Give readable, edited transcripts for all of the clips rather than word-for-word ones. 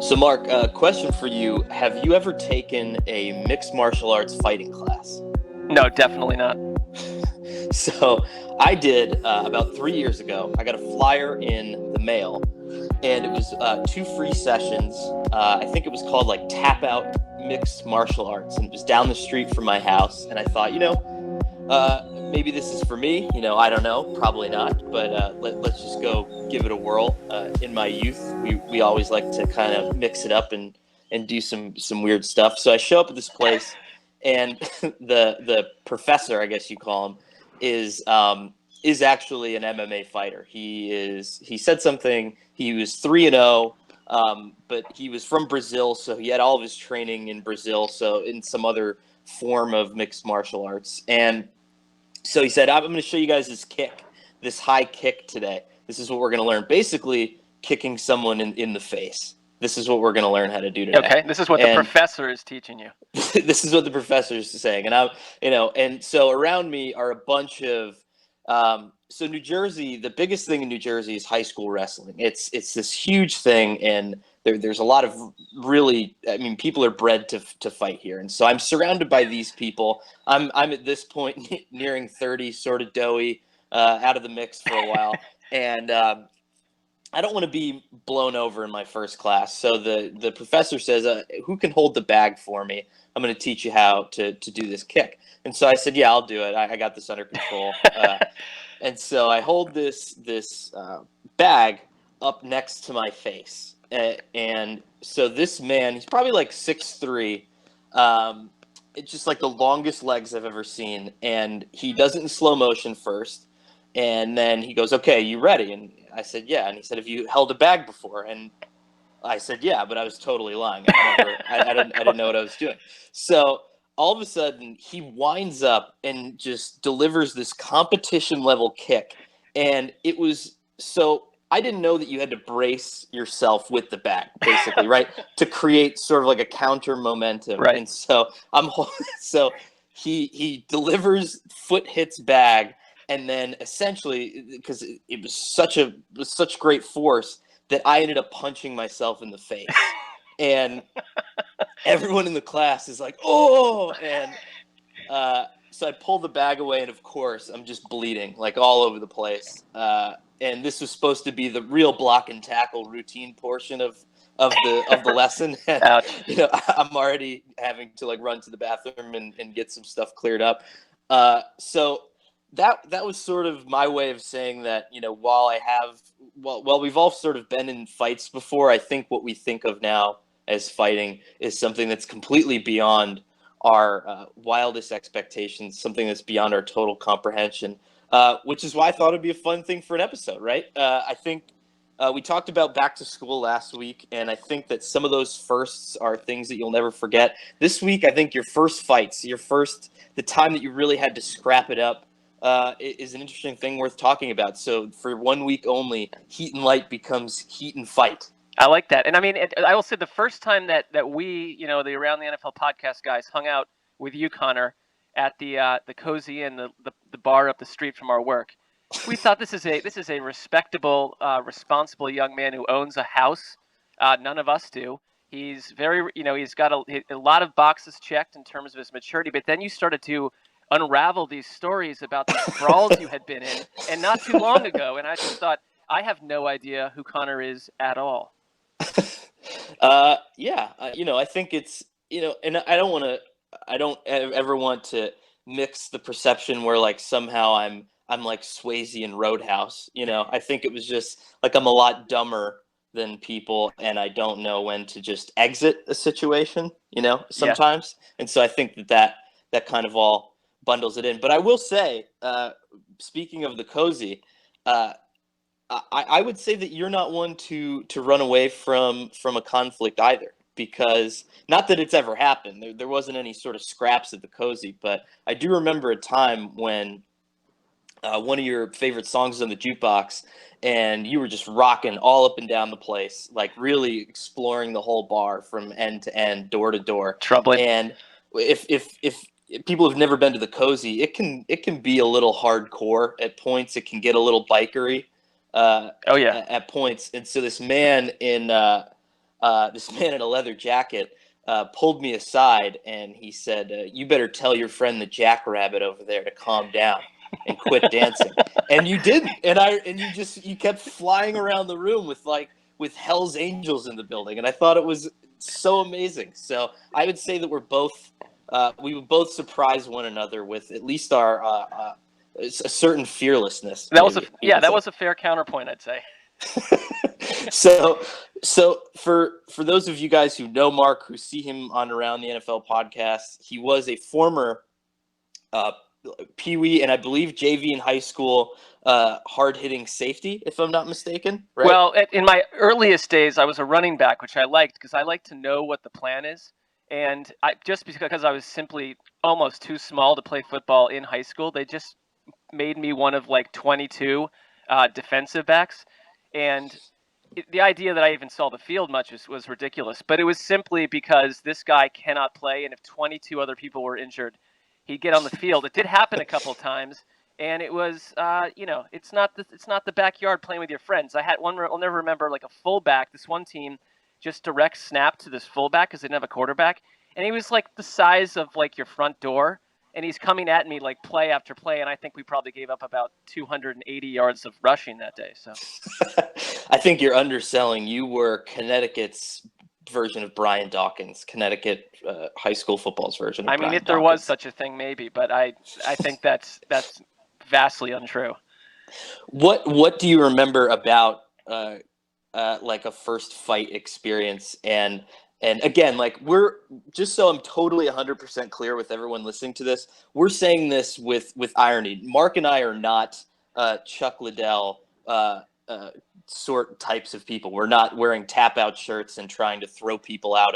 So, Mark, question for you. Have you ever taken a mixed martial arts fighting class? No, definitely not. So, I did about 3 years ago. I got a flyer in the mail, and it was two free sessions. I think it was called like Tap Out Mixed Martial Arts, and it was down the street from my house. And I thought, maybe this is for me. I don't know, probably not, but let's just go give it a whirl. In my youth, we always like to kind of mix it up and do some weird stuff. So I show up at this place, and the professor, I guess you call him, is actually an MMA fighter. He said something. He was 3-0. But he was from Brazil, so he had all of his training in Brazil, so in some other form of mixed martial arts. And so he said, I'm going to show you guys this high kick today. This is what we're going to learn. Basically, kicking someone in the face. This is what we're going to learn how to do today. Okay, this is what the professor is teaching you. This is what the professor is saying. And so around me are a bunch of, so New Jersey, the biggest thing in New Jersey is high school wrestling. It's this huge thing, and there's a lot of really, people are bred to fight here. And so I'm surrounded by these people. I'm at this point nearing 30, sort of doughy, out of the mix for a while. And I don't want to be blown over in my first class. So the professor says, who can hold the bag for me? I'm going to teach you how to do this kick. And so I said, yeah, I'll do it. I got this under control. And so I hold this bag up next to my face. And so this man, he's probably like 6'3". It's just like the longest legs I've ever seen. And he does it in slow motion first. And then he goes, okay, you ready? And I said, yeah. And he said, have you held a bag before? And I said, yeah, but I was totally lying. I didn't know what I was doing. So all of a sudden, he winds up and just delivers this competition level kick. And it was so I didn't know that you had to brace yourself with the bag, basically, right? To create sort of like a counter momentum. Right. And so he delivers, foot hits bag. And then essentially, because it was such great force that I ended up punching myself in the face. And everyone in the class is like, oh! And so I pull the bag away, and of course, I'm just bleeding, like all over the place. And this was supposed to be the real block and tackle routine portion of the lesson. And, I'm already having to like run to the bathroom and get some stuff cleared up. So that was sort of my way of saying that, while we've all sort of been in fights before, I think what we think of now as fighting is something that's completely beyond our wildest expectations, something that's beyond our total comprehension, which is why I thought it'd be a fun thing for an episode, right? I think we talked about back to school last week, and I think that some of those firsts are things that you'll never forget. This week, I think your first fights, the time that you really had to scrap it up, is an interesting thing worth talking about. So for 1 week only, Heat and Light becomes Heat and Fight. I like that. And I will say the first time that we, the Around the NFL podcast guys hung out with you, Connor, at the Cozy Inn, the bar up the street from our work, we thought this is a respectable, responsible young man who owns a house. None of us do. He's very, he's got a lot of boxes checked in terms of his maturity. But then you started to unravel these stories about the brawls you had been in, and not too long ago. And I just thought, I have no idea who Connor is at all. I think it's, and I don't ever want to mix the perception where like somehow I'm like Swayze in Roadhouse. I think it was just like I'm a lot dumber than people, and I don't know when to just exit a situation, sometimes. Yeah. And so I think that kind of all bundles it in. But I will say, speaking of the Cozy, I would say that you're not one to run away from a conflict either, because not that it's ever happened. There wasn't any sort of scraps at the Cozy, but I do remember a time when one of your favorite songs was on the jukebox, and you were just rocking all up and down the place, like really exploring the whole bar from end to end, door to door. Troubling. And if people have never been to the Cozy, it can be a little hardcore at points. It can get a little bikery. At points. And so this man in this man in a leather jacket pulled me aside and he said, "You better tell your friend the jackrabbit over there to calm down and quit dancing." And you didn't, and you kept flying around the room with Hell's Angels in the building, and I thought it was so amazing. So I would say that we would both surprise one another with at least our a certain fearlessness. That was Maybe that was a fair counterpoint, I'd say. so for those of you guys who know Mark, who see him on Around the NFL podcast, he was a former Pee Wee and I believe JV in high school hard hitting safety, if I'm not mistaken. Right? Well, in my earliest days, I was a running back, which I liked because I like to know what the plan is. And just because I was simply almost too small to play football in high school, they just made me one of like 22 defensive backs. And the idea that I even saw the field much was ridiculous. But it was simply because this guy cannot play, and if 22 other people were injured, he'd get on the field. It did happen a couple of times, and it was, it's not the backyard playing with your friends. I had one. I'll never remember, like a fullback. This one team just direct snap to this fullback because they didn't have a quarterback, and he was like the size of like your front door. And he's coming at me like play after play, and I think we probably gave up about 280 yards of rushing that day. So, I think you're underselling. You were Connecticut's version of Brian Dawkins, Connecticut high school football's version of I mean, Brian if there Dawkins. was such a thing, maybe, but I think that's vastly untrue. What do you remember about like a first fight experience? And again, like, we're just so I'm totally 100% clear with everyone listening to this, we're saying this with irony. Mark and I are not Chuck Liddell sort types of people. We're not wearing tap out shirts and trying to throw people out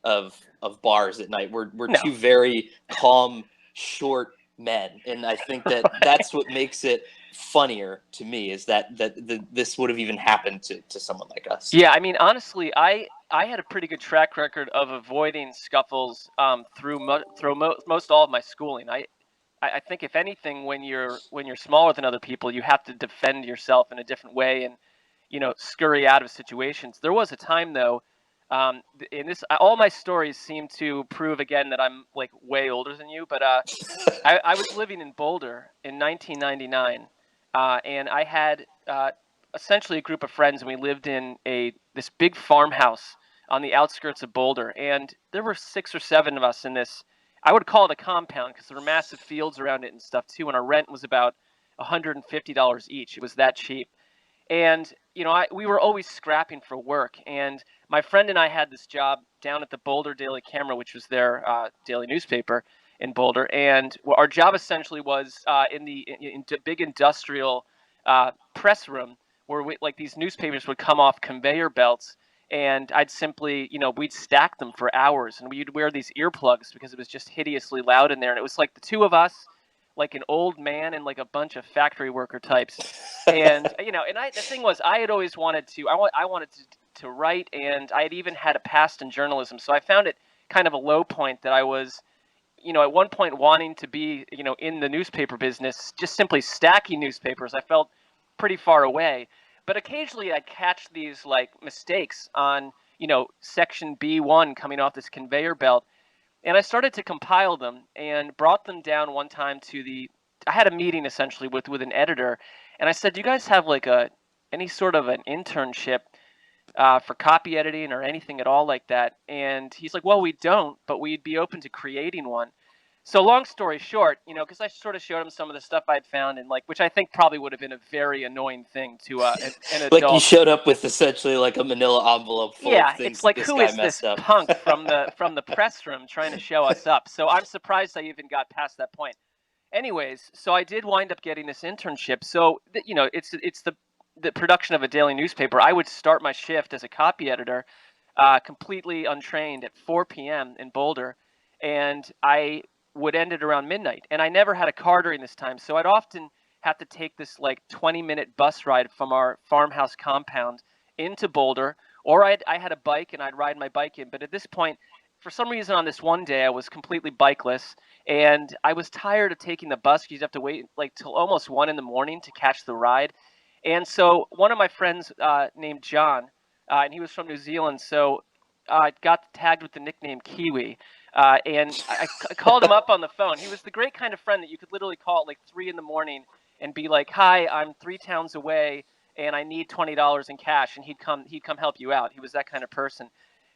of bars at night. We're No. two very calm, short men, and I think that that's what makes it funnier to me, is that this would have even happened to someone like us. Yeah, I mean, honestly, I had a pretty good track record of avoiding scuffles through most all of my schooling. I think if anything, when you're smaller than other people, you have to defend yourself in a different way and scurry out of situations. There was a time though, in this all my stories seem to prove again that I'm like way older than you, but I was living in Boulder in 1999, and I had essentially a group of friends, and we lived in this big farmhouse on the outskirts of Boulder, and there were 6 or 7 of us in this. I would call it a compound because there were massive fields around it and stuff too, and our rent was about $150 each. It was that cheap. And we were always scrapping for work. And my friend and I had this job down at the Boulder Daily Camera, which was their daily newspaper in Boulder. And our job essentially was in the big industrial press room where like these newspapers would come off conveyor belts. And I'd simply, we'd stack them for hours, and we'd wear these earplugs because it was just hideously loud in there. And it was like the two of us, like an old man and like a bunch of factory worker types. And the thing was, I had always wanted to. I wanted to write, and I had even had a past in journalism. So I found it kind of a low point that I was, at one point wanting to be, in the newspaper business, just simply stacking newspapers. I felt pretty far away. But occasionally I'd catch these like mistakes on, section B1 coming off this conveyor belt. And I started to compile them and brought them down one time I had a meeting essentially with an editor. And I said, do you guys have like any sort of an internship for copy editing or anything at all like that? And he's like, well, we don't, but we'd be open to creating one. So long story short, because I sort of showed him some of the stuff I'd found, and which I think probably would have been a very annoying thing to an adult. Like, you showed up with essentially like a manila envelope full of things. It's like, this who guy is this up. punk from the press room trying to show us up? So I'm surprised I even got past that point. Anyways, so I did wind up getting this internship. So it's the production of a daily newspaper. I would start my shift as a copy editor, completely untrained, at 4 p.m. in Boulder, and I would end it around midnight. And I never had a car during this time, so I'd often have to take this like 20-minute bus ride from our farmhouse compound into Boulder, or I had a bike and I'd ride my bike in. But at this point, for some reason on this one day, I was completely bikeless, and I was tired of taking the bus because you'd have to wait like till almost 1 a.m. to catch the ride. And so one of my friends named John, and he was from New Zealand, so I got tagged with the nickname Kiwi. And I called him up on the phone. He was the great kind of friend that you could literally call at like 3 in the morning and be like, "Hi, I'm 3 towns away, and I need $20 in cash," and he'd come help you out. He was that kind of person.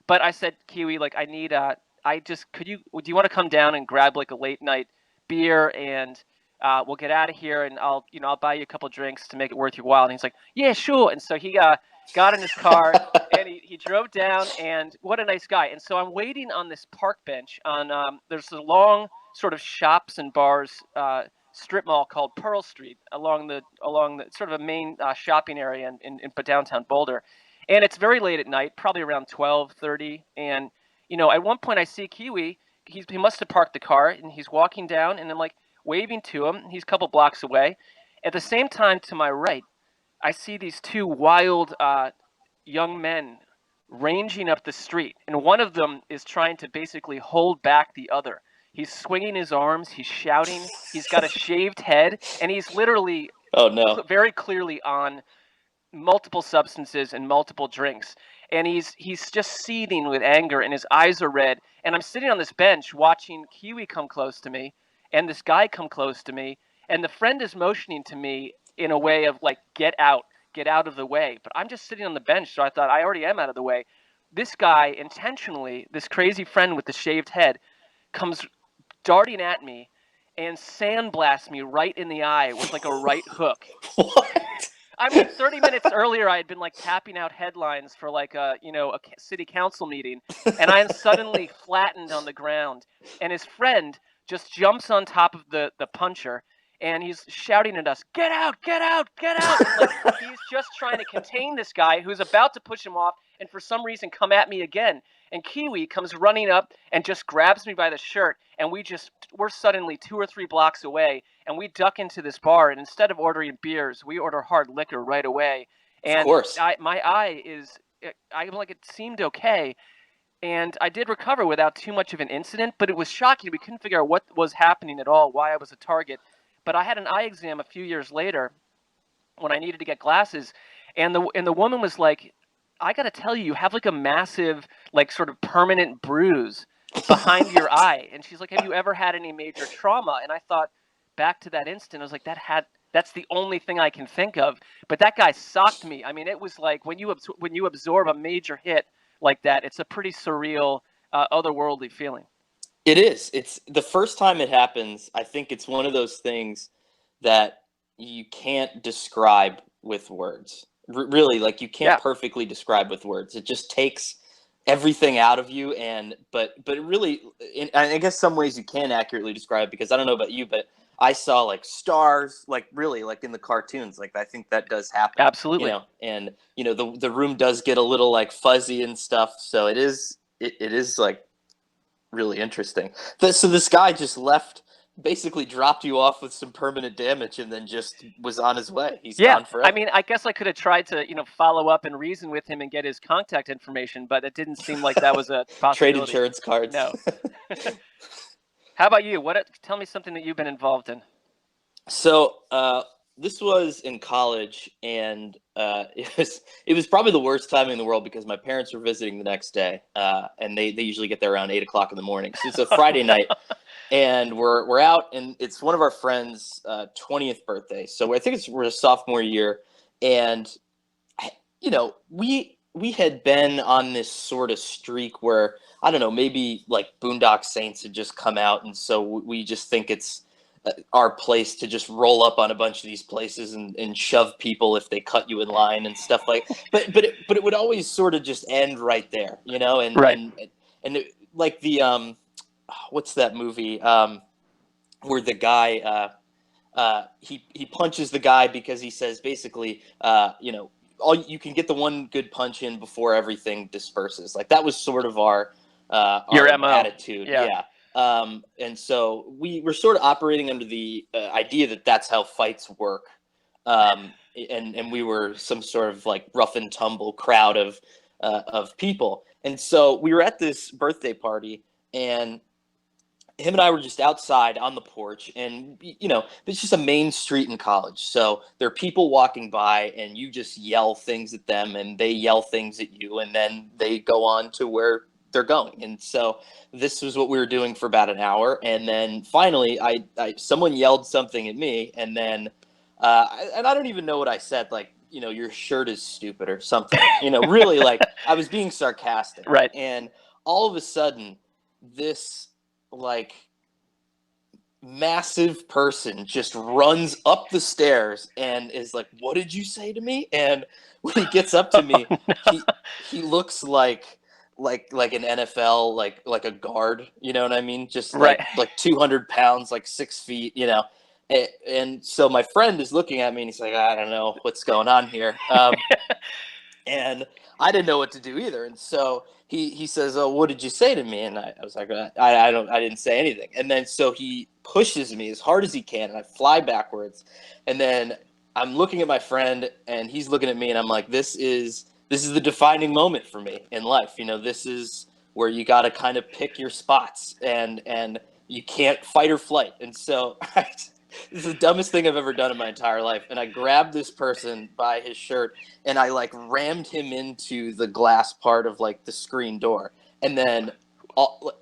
But I said, Kiwi, like I need do you want to come down and grab like a late night beer, and we'll get out of here, and I'll buy you a couple drinks to make it worth your while. And he's like, yeah, sure. And so he got in his car and he drove down, and what a nice guy. And so I'm waiting on this park bench on there's a long sort of shops and bars strip mall called Pearl Street along the sort of a main shopping area in downtown Boulder. And it's very late at night, probably around 12:30. And at one point I see Kiwi. He must have parked the car, and he's walking down, and I'm like waving to him. He's a couple blocks away. At the same time, to my right, I see these two wild young men ranging up the street, and one of them is trying to basically hold back the other. He's swinging his arms, he's shouting, he's got a shaved head, and he's literally Oh no. very clearly on multiple substances and multiple drinks. And he's just seething with anger, and his eyes are red. And I'm sitting on this bench watching Kiwi come close to me and this guy come close to me, and the friend is motioning to me in a way of like, get out of the way. But I'm just sitting on the bench, so I thought, I already am out of the way. This guy intentionally, this crazy friend with the shaved head, comes darting at me and sandblasts me right in the eye with like a right hook. What? I mean, 30 minutes earlier, I had been like tapping out headlines for like a city council meeting, and I am suddenly flattened on the ground. And his friend just jumps on top of the puncher, and he's shouting at us, "Get out! Get out! Get out!" Like he's just trying to contain this guy who's about to push him off, and for some reason come at me again. And Kiwi comes running up and just grabs me by the shirt, and we're suddenly 2 or 3 blocks away, and we duck into this bar, and instead of ordering beers, we order hard liquor right away. Of And course. I'm like, it seemed okay, and I did recover without too much of an incident, but it was shocking. We couldn't figure out what was happening at all, why I was a target. But I had an eye exam a few years later when I needed to get glasses, and the woman was like, I got to tell you, you have like a massive, like sort of permanent bruise behind your eye. And she's like, have you ever had any major trauma? And I thought back to that instant, I was like, that's the only thing I can think of. But that guy socked me. I mean, it was like when you absorb a major hit like that, it's a pretty surreal, otherworldly feeling. It is. It's the first time it happens. I think it's one of those things that you can't describe with words. Really, like you can't perfectly describe with words. It just takes everything out of you, but it really, I guess some ways you can accurately describe it, because I don't know about you, but I saw like stars, like really, like in the cartoons. Like I think that does happen. Absolutely. And the room does get a little like fuzzy and stuff. So it is like really interesting. So this guy just left, basically dropped you off with some permanent damage, and then just was on his way. He's gone forever. I mean, I guess I could have tried to, follow up and reason with him and get his contact information, but it didn't seem like that was a possibility. Trade insurance cards. No. How about you? Tell me something that you've been involved in. So this was in college, and it was probably the worst timing in the world, because my parents were visiting the next day, and they usually get there around 8 o'clock in the morning. So it's a Friday night. And we're out, and it's one of our friends' 20th birthday. So I think we're a sophomore year, and we had been on this sort of streak where, I don't know, maybe like Boondock Saints had just come out, and so we just think it's our place to just roll up on a bunch of these places and shove people if they cut you in line and stuff like. But it would always sort of just end right there, and right. and it, like the what's that movie where the guy he punches the guy because he says basically all you can get the one good punch in before everything disperses. Like that was sort of our Your MO. attitude. Yeah. And so we were sort of operating under the idea that that's how fights work. And we were some sort of like rough and tumble crowd of people. And so we were at this birthday party, and him and I were just outside on the porch, and it's just a main street in college. So there are people walking by, and you just yell things at them, and they yell things at you, and then they go on to where they're going. And so this was what we were doing for about an hour, and then finally, someone yelled something at me, and then and I don't even know what I said, like, your shirt is stupid or something. Really, like, I was being sarcastic, Right. and all of a sudden, this, like, massive person just runs up the stairs and is like, "What did you say to me?" And when he gets up to me, Oh, no. he looks like an NFL, like a guard, you know what I mean? Just Right. like 200 pounds, like 6 feet, And so my friend is looking at me and he's like, "I don't know what's going on here." And I didn't know what to do either. And so he says, "Oh, what did you say to me?" And I was like, I didn't say anything." And then so he pushes me as hard as he can, and I fly backwards. And then I'm looking at my friend, and he's looking at me, and I'm like, this is the defining moment for me in life. This is where you got to kind of pick your spots, and you can't fight or flight. And so this is the dumbest thing I've ever done in my entire life. And I grabbed this person by his shirt, and I like rammed him into the glass part of like the screen door. And then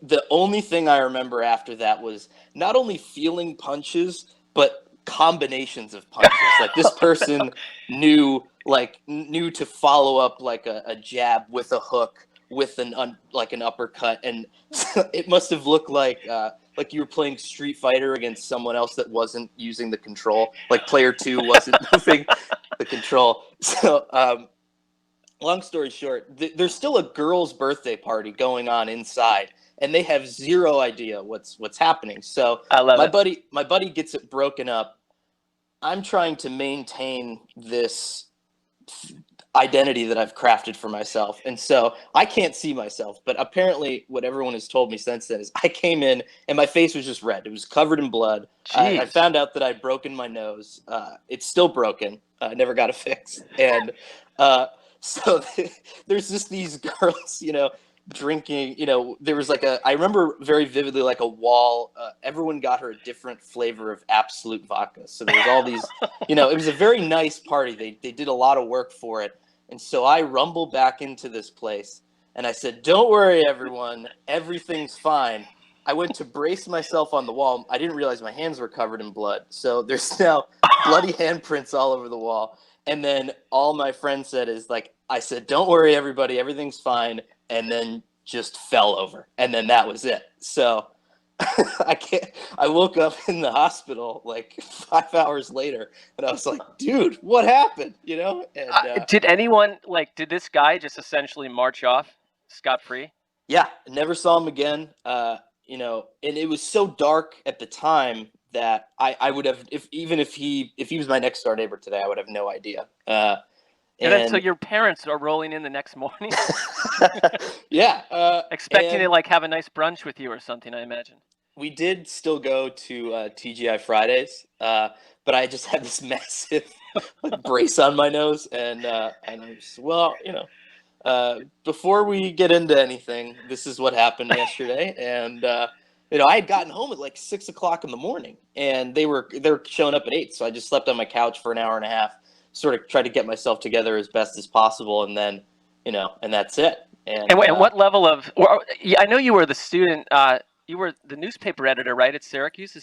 the only thing I remember after that was not only feeling punches, but combinations of punches. Like, this person knew to follow up like a jab with a hook with like an uppercut, and it must have looked like you were playing Street Fighter against someone else that wasn't using the control. Like, player 2 wasn't moving the control. So, long story short, there's still a girl's birthday party going on inside, and they have zero idea what's happening. So I love my it. buddy gets it broken up. I'm trying to maintain this identity that I've crafted for myself. And so I can't see myself, but apparently what everyone has told me since then is I came in and my face was just red. It was covered in blood. I Jeez. found out that I'd broken my nose. It's still broken. I never got it fixed. And so there's just these girls, drinking, there was like I remember very vividly, like a wall. Everyone got her a different flavor of Absolute vodka. So there was all these, it was a very nice party. They did a lot of work for it. And so I rumble back into this place and I said, "Don't worry, everyone, everything's fine." I went to brace myself on the wall. I didn't realize my hands were covered in blood. So there's now bloody handprints all over the wall. And then all my friend said is, like, I said, "Don't worry, everybody, everything's fine." And then just fell over. And then that was it. So I woke up in the hospital like 5 hours later, and I was like, "Dude, what happened?" And Did this guy just essentially march off scot-free? yeah, never saw him again. And it was so dark at the time that I would have, if he was my next door neighbor today, I would have no idea. And then so And your parents are rolling in the next morning, yeah, expecting to and like have a nice brunch with you or something, I imagine. we did still go to TGI Fridays, but I just had this massive like brace on my nose, and I was, well, before we get into anything, this is what happened yesterday. And I had gotten home at like 6 o'clock in the morning, and they were showing up at 8, so I just slept on my couch for an hour and a half, sort of tried to get myself together as best as possible, and then and that's it. And And what level of? I know you were the student. You were the newspaper editor, right, at Syracuse.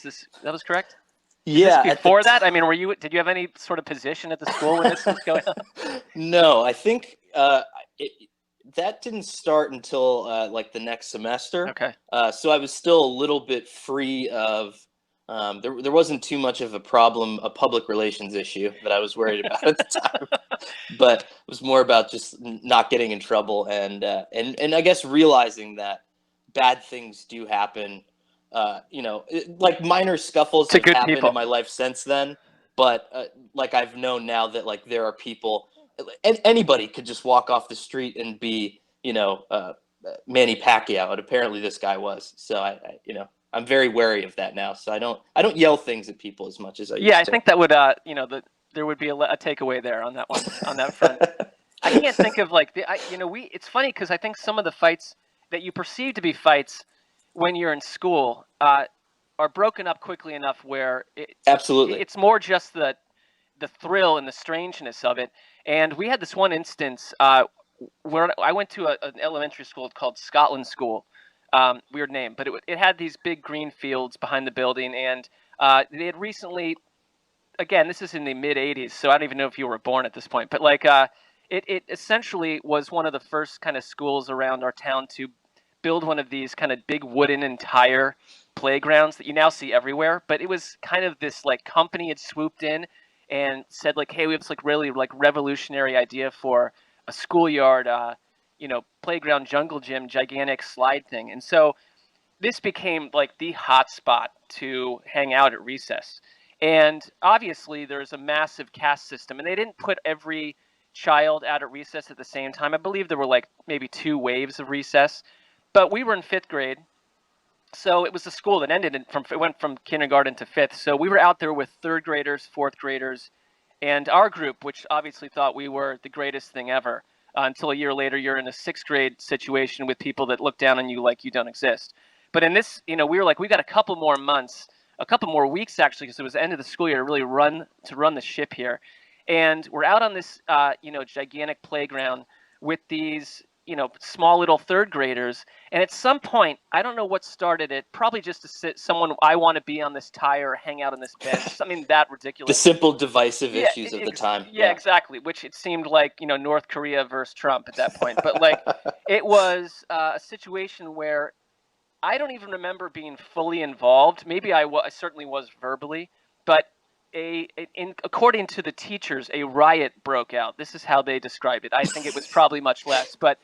That was correct? Is this yeah, before that? I mean, did you have any sort of position at the school when this was going on? No, I think that didn't start until like the next semester. Okay. So I was still a little bit free of. There wasn't too much of a public relations issue that I was worried about at the time, but it was more about just not getting in trouble, and I guess realizing that bad things do happen. Like minor scuffles To have good happened people. in my life since then, but like I've known now that like there are people, and anybody could just walk off the street and be, Manny Pacquiao, and apparently this guy was. So I'm very wary of that now. So I don't yell things at people as much as I Yeah, used I to. think that would there would be a takeaway there on that one on that front. I can't think of like it's funny because I think some of the fights that you perceive to be fights when you're in school are broken up quickly enough where Absolutely. it's more just the thrill and the strangeness of it. And we had this one instance where I went to an elementary school called Scotland School. Weird name, but it had these big green fields behind the building, and they had recently, again, this is in the mid '80s, so I don't even know if you were born at this point, but like it essentially was one of the first kind of schools around our town to build one of these kind of big wooden entire playgrounds that you now see everywhere. But it was kind of this like company had swooped in and said like, hey, we have this like really like revolutionary idea for a schoolyard, playground jungle gym, gigantic slide thing. And so this became like the hot spot to hang out at recess. And obviously, there's a massive caste system, and they didn't put every child out at recess at the same time. I believe there were like maybe two waves of recess, but we were in fifth grade, so it was a school that it went from kindergarten to fifth. So we were out there with third graders, fourth graders, and our group, which obviously thought we were the greatest thing ever. Until a year later, you're in a sixth grade situation with people that look down on you like you don't exist. But in this, we were like, we got a couple more months, a couple more weeks actually, because it was the end of the school year to really run the ship here. And we're out on this, gigantic playground with these, small little third graders. And at some point, I don't know what started it, probably just to sit someone, I want to be on this tire, hang out on this bench, something that The ridiculous. simple divisive Yeah, issues of the time. yeah, exactly. Which it seemed like North Korea versus Trump at that point, but like it was a situation where I don't even remember being fully involved. Maybe I certainly was verbally, but according to the teachers, a riot broke out. This is how they described it. I think it was probably much less, but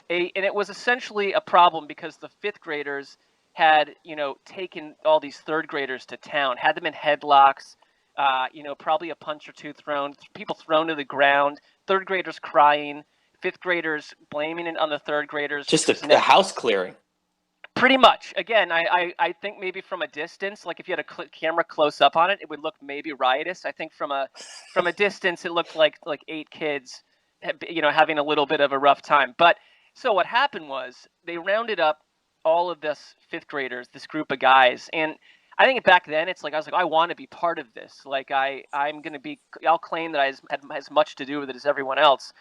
and it was essentially a problem because the fifth graders had taken all these third graders to town, had them in headlocks, probably a punch or two thrown, people thrown to the ground, third graders crying, fifth graders blaming it on the third graders, Just a house clearing. pretty much. Again, I think maybe from a distance, like if you had a camera close up on it, it would look maybe riotous. I think from a distance, it looked like eight kids, having a little bit of a rough time. But so what happened was they rounded up all of this fifth graders, this group of guys, and I think back then it's like I was like, I want to be part of this. Like I'm going to be. I'll claim that I had as much to do with it as everyone else.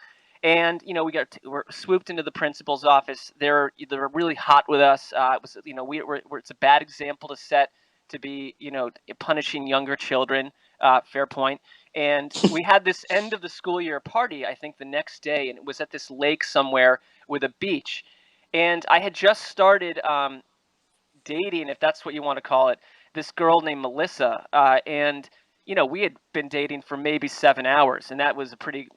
And we're swooped into the principal's office. They're really hot with us. It was it's a bad example to set to be punishing younger children. Fair point. And we had this end of the school year party, I think the next day, and it was at this lake somewhere with a beach. And I had just started dating, if that's what you want to call it, this girl named Melissa. And we had been dating for maybe 7 hours, and that was a pretty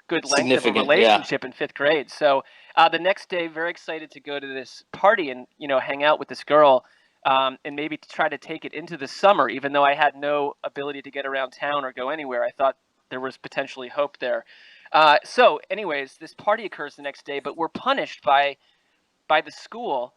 good length of a relationship in fifth grade. So the next day, very excited to go to this party and hang out with this girl, and maybe to try to take it into the summer. Even though I had no ability to get around town or go anywhere, I thought there was potentially hope there. So, anyways, this party occurs the next day, but we're punished by the school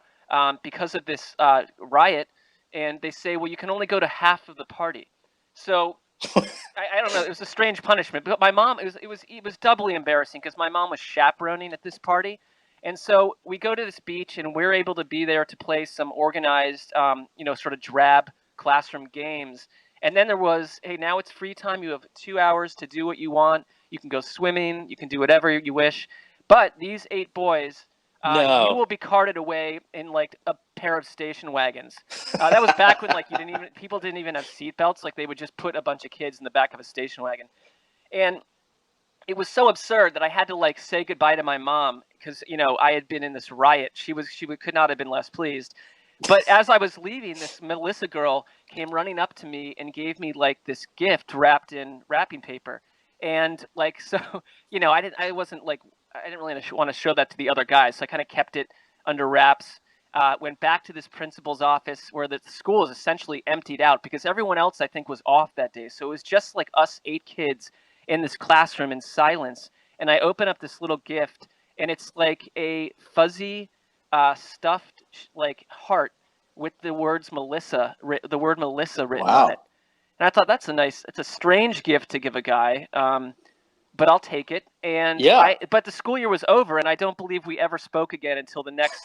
because of this riot, and they say, well, you can only go to half of the party. So I don't know. It was a strange punishment. But my mom, it was doubly embarrassing because my mom was chaperoning at this party, and so we go to this beach and we're able to be there to play some organized, sort of drab classroom games. And then there was, hey, now it's free time. You have 2 hours to do what you want. You can go swimming. You can do whatever you wish. But these 8 boys, you will be carted away in like a pair of station wagons. That was back when like people didn't even have seatbelts. Like they would just put a bunch of kids in the back of a station wagon, and it was so absurd that I had to like say goodbye to my mom because I had been in this riot. She could not have been less pleased. But as I was leaving, this Melissa girl came running up to me and gave me like this gift wrapped in wrapping paper, and like so I didn't really want to show that to the other guys, so I kind of kept it under wraps. Went back to this principal's office where the school is essentially emptied out because everyone else I think was off that day. So it was just like us 8 kids in this classroom in silence. And I open up this little gift, and it's like a fuzzy, stuffed like heart with the word Melissa written Wow. on it. And I thought it's a strange gift to give a guy. but I'll take it. And Yeah. but the school year was over, and I don't believe we ever spoke again until the next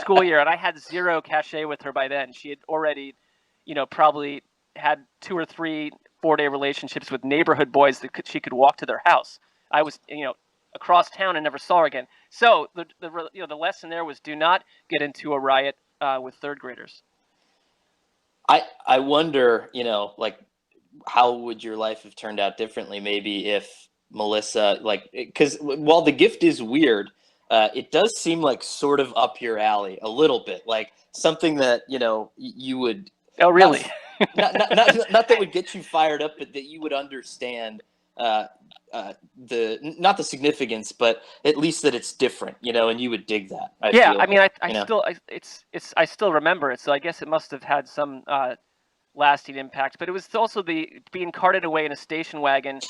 school year. And I had zero cachet with her by then. She had already, probably had 2 or 3 4-day relationships with neighborhood boys that she could walk to their house. I was, across town and never saw her again. So the lesson there was, do not get into a riot with third graders. I wonder, like, how would your life have turned out differently maybe if Melissa, like, because while the gift is weird, it does seem like sort of up your alley a little bit, like something that you would. Oh, really? Not that would get you fired up, but that you would understand the not the significance, but at least that it's different, and you would dig that. Yeah, feel I mean, like, I still remember it, so I guess it must have had some lasting impact. But it was also the being carted away in a station wagon,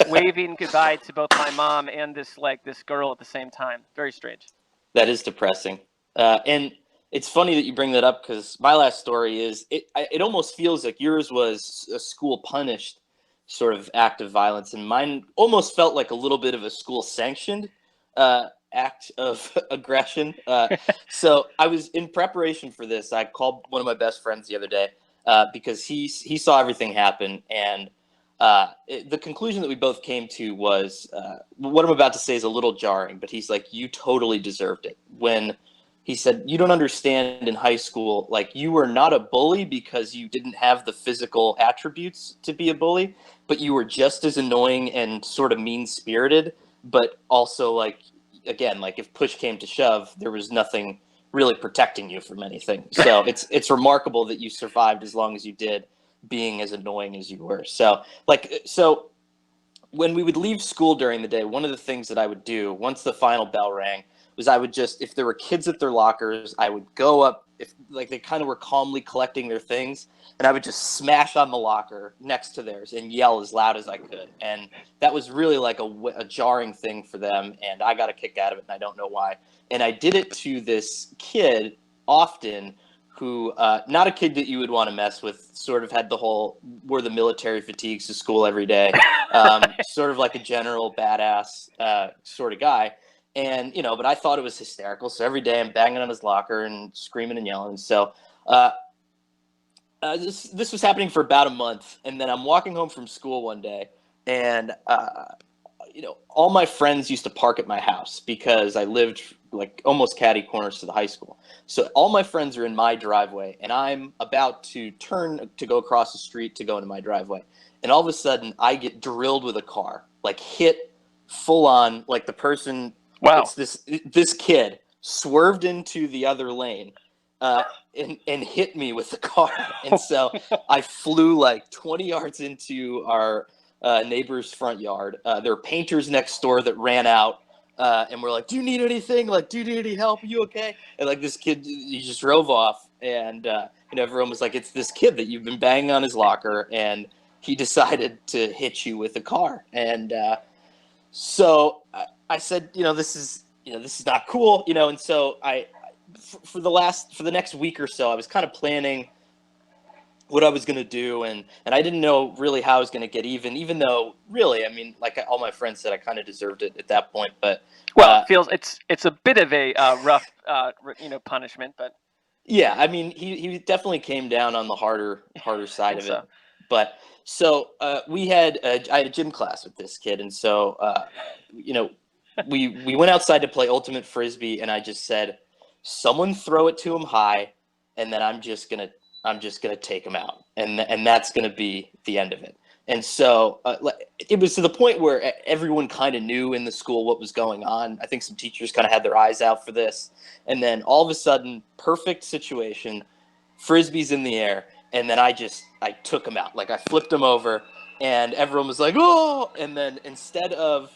waving goodbye to both my mom and this girl at the same time. Very strange. That is depressing, and it's funny that you bring that up because my last story is it almost feels like yours was a school punished sort of act of violence, and mine almost felt like a little bit of a school sanctioned act of aggression. So I was in preparation for this. I called one of my best friends the other day because he saw everything happen, and the conclusion that we both came to was what I'm about to say is a little jarring, but he's like, you totally deserved it. When he said, you don't understand, in high school, like, you were not a bully because you didn't have the physical attributes to be a bully, but you were just as annoying and sort of mean-spirited, but also, like, again, like, if push came to shove, there was nothing really protecting you from anything. So it's remarkable that you survived as long as you did, being as annoying as you were. So when we would leave school during the day, one of the things that I would do once the final bell rang was I would just, if there were kids at their lockers, I would go up, if like they kind of were calmly collecting their things, and I would just smash on the locker next to theirs and yell as loud as I could. And that was really like a jarring thing for them, and I got a kick out of it, and I don't know why. And I did it to this kid often who, not a kid that you would want to mess with, sort of had the whole, wore the military fatigues to school every day, sort of like a general badass sort of guy. And, but I thought it was hysterical. So every day I'm banging on his locker and screaming and yelling. So this was happening for about a month. And then I'm walking home from school one day, and, all my friends used to park at my house because I lived like almost catty corners to the high school. So all my friends are in my driveway, and I'm about to turn to go across the street to go into my driveway. And all of a sudden I get drilled with a car, like hit full on, like the person. Wow. It's this kid swerved into the other lane and hit me with the car. And so I flew like 20 yards into our neighbor's front yard. There were painters next door that ran out and were like, do you need anything? Like, do you need any help? Are you okay? And like this kid, he just drove off, and everyone was like, it's this kid that you've been banging on his locker, and he decided to hit you with a car. And so I said, this is not cool, and so for the next week or so, I was kind of planning what I was going to do, and I didn't know really how I was going to get even though really, I mean, like all my friends said, I kind of deserved it at that point. But well, it feels it's a bit of a rough punishment, but yeah, I mean, he definitely came down on the harder side of it. So. But so I had a gym class with this kid, and so we went outside to play ultimate frisbee, and I just said, someone throw it to him high, and then I'm just gonna take him out, and that's gonna be the end of it. And so it was to the point where everyone kind of knew in the school what was going on. I think some teachers kind of had their eyes out for this. And then all of a sudden, perfect situation, frisbee's in the air, and then I took him out. Like, I flipped him over, and everyone was like, oh! And then instead of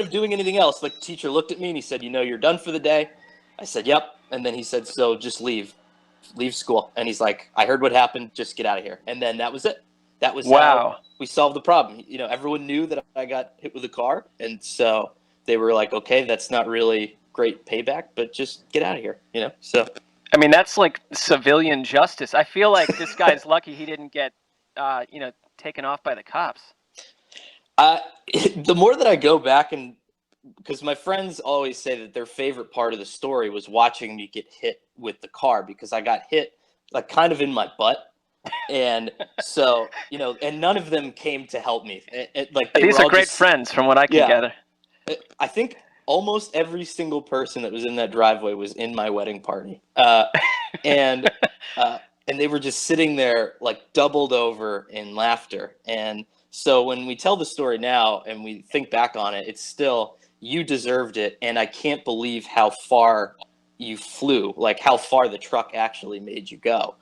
doing anything else, like, the teacher looked at me and he said, you're done for the day. I said, yep. And then he said, so just leave school. And he's like, I heard what happened, just get out of here. And then that was it. That was how we solved the problem. Everyone knew that I got hit with a car, and so they were like, okay, that's not really great payback, but just get out of here, So I mean, that's like civilian justice. I feel like this guy's lucky he didn't get taken off by the cops. I, the more that I go back, and because my friends always say that their favorite part of the story was watching me get hit with the car, because I got hit like kind of in my butt. And so, and none of them came to help me. Like they These were are all great just, friends, from what I can yeah. gather. I think almost every single person that was in that driveway was in my wedding party. And and they were just sitting there like doubled over in laughter. And so when we tell the story now and we think back on it, it's still, you deserved it, and I can't believe how far you flew, like how far the truck actually made you go.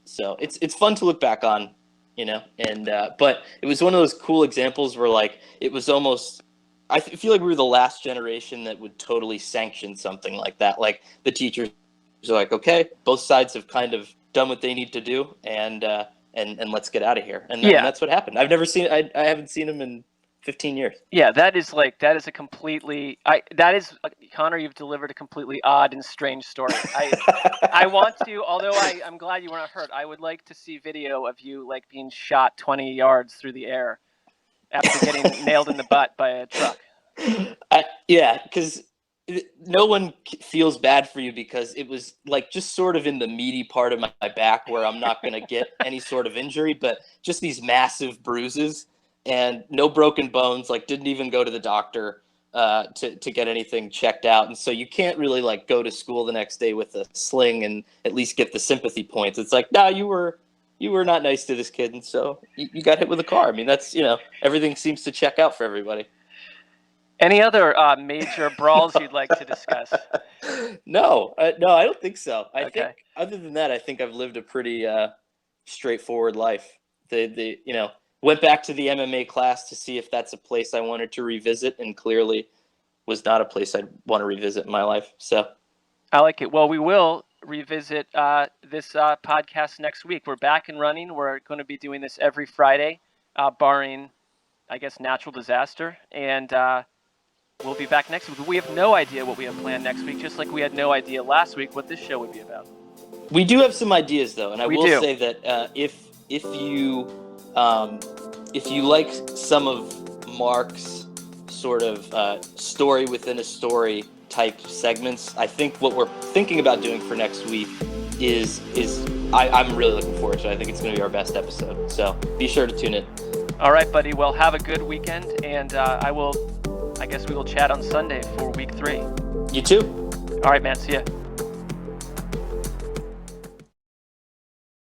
So it's fun to look back on, and but it was one of those cool examples where like it was almost, I feel like we were the last generation that would totally sanction something like that. Like the teachers are like, okay, both sides have kind of done what they need to do, and let's get out of here. And that's what happened. I haven't seen him in 15 years. Yeah, that is a completely, Connor, you've delivered a completely odd and strange story. I want to, although I'm glad you were not hurt, I would like to see video of you like being shot 20 yards through the air after getting nailed in the butt by a truck. Yeah, because no one feels bad for you, because it was like just sort of in the meaty part of my back where I'm not going to get any sort of injury, but just these massive bruises and no broken bones, like didn't even go to the doctor to get anything checked out. And so you can't really like go to school the next day with a sling and at least get the sympathy points. It's like, nah, you were not nice to this kid, and so you got hit with a car. I mean, that's, everything seems to check out for everybody. Any other major brawls you'd like to discuss? No, I don't think so. I Okay. think other than that, I think I've lived a pretty straightforward life. Went back to the MMA class to see if that's a place I wanted to revisit, and clearly was not a place I'd want to revisit in my life. So I like it. Well, we will revisit this podcast next week. We're back and running. We're going to be doing this every Friday, barring, I guess, natural disaster. And we'll be back next week. We have no idea what we have planned next week, just like we had no idea last week what this show would be about. We do have some ideas, though, and I will do. say that if you like some of Marc's sort of story within a story type segments, I think what we're thinking about doing for next week is I'm really looking forward to it. I think it's going to be our best episode. So be sure to tune in. All right, buddy. Well, have a good weekend, and I guess we will chat on Sunday for week 3. You too. All right, man. See ya.